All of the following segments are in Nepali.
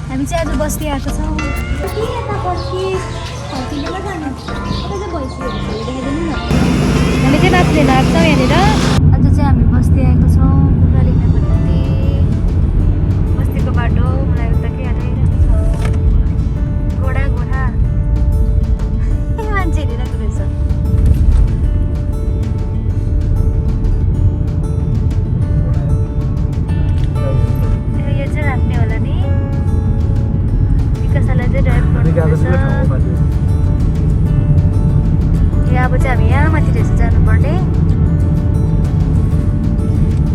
हामी चाहिँ आज बस्ती आएको छौँ। हामी चाहिँ माथि लिन आएको छौँ यहाँनिर। आज चाहिँ हामी बस्ती आएको छौँ कुखुरा लिनको निम्ति। बस्तीको बाटो मलाई उता के हराइरहेको छ। घोडा घोडा मान्छे हेरिरहेको रहेछ। यो चाहिँ राख्ने होला नि। विकासलाई चाहिँ ड्राइभ गर्नुपर्छ। अब चाहिँ हामी यहाँ माथि रहेछ जानुपर्ने।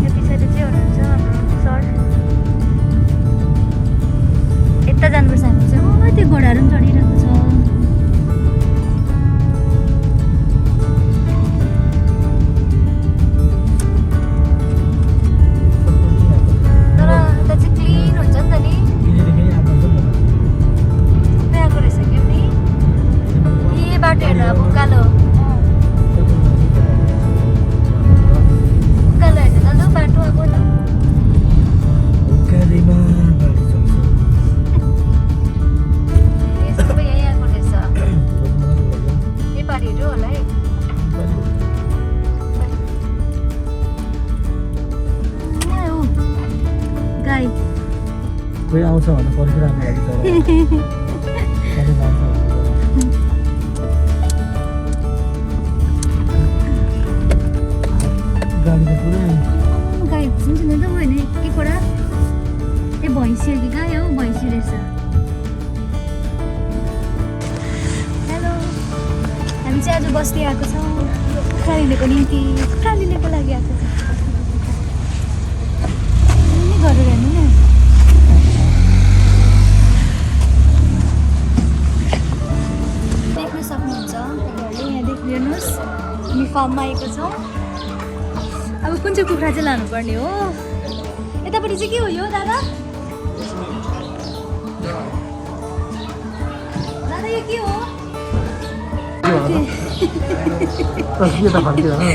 यो पछाडि चाहिँ हुनुहुन्छ हाम्रो सर। यता जानुपर्छ हामी चाहिँ। त्यो घोडाहरू पनि चढिरहेको छ। तर यता चाहिँ क्लिन हुन्छ नि त नि। आएको रहेछ कि नि। ए बाटो हेर्नु अब उकालो बाटो अब नि सबै यहीँ आएको रहेछ। नेपालीहरू होला है। गाई कोही आउँछ भने पर्खिरहेको गाडी त पुरै गाई सुन्छ नि त होइन के कुरा। ए भैँसी हो कि गाई हो? भैँसी रहेछ। हेलो, हामी चाहिँ आज बस्ती आएको छौँ कुखुरा लिनको निम्ति। कुखुरा लिनको लागि आएको छ। गरेर हेर्नु न। देख्न सक्नुहुन्छ तपाईँहरूले यहाँ देख्नु हेर्नुहोस्। हामी फार्ममा आएको छौँ। अब कुन चाहिँ कुखुरा चाहिँ लानुपर्ने हो? यतापट्टि चाहिँ के हो यो दादा? दादा यो के हो? फर्किँदैन जाने।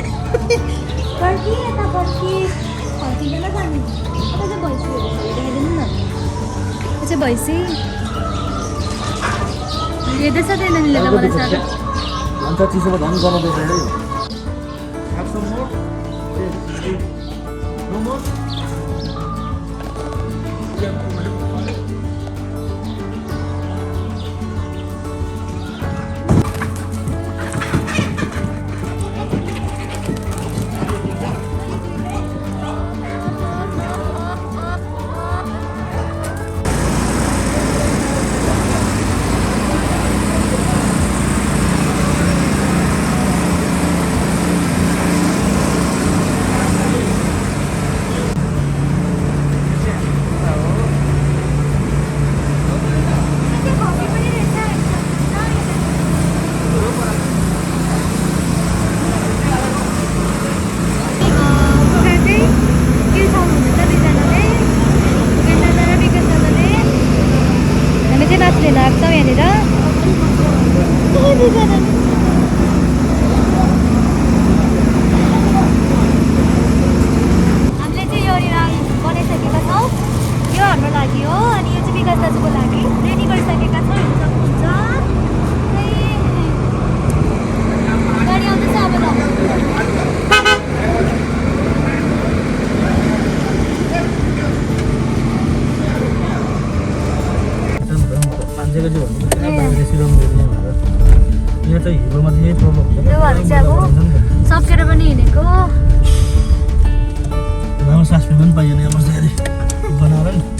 यता चाहिँ भैँसीहरू देखाइदिनु न। यो चाहिँ भैँसी हेर्दैछ त नानीले त मलाई साह्रो। अन्त चिसोमा झन् गराउँदैछ है। हामीले चाहिँ यो बनाइसकेका छौँ। यो हाम्रो लागि हो अनि यो चाहिँ विकास दाजुको लागि रेडी गरिसकेका छौँ। हेर्न सक्नुहुन्छ। गाडी आउँदैछ अब ल। यहाँ चाहिँ हिरोमा चाहिँ यही प्रब्लम हुन्छ। हिरोहरू चाहिँ अब सकेर पनि हिँडेको। राम्रो सास फेर्न पनि पाइएन यहाँ बस्दाखेरि बनाएर नि।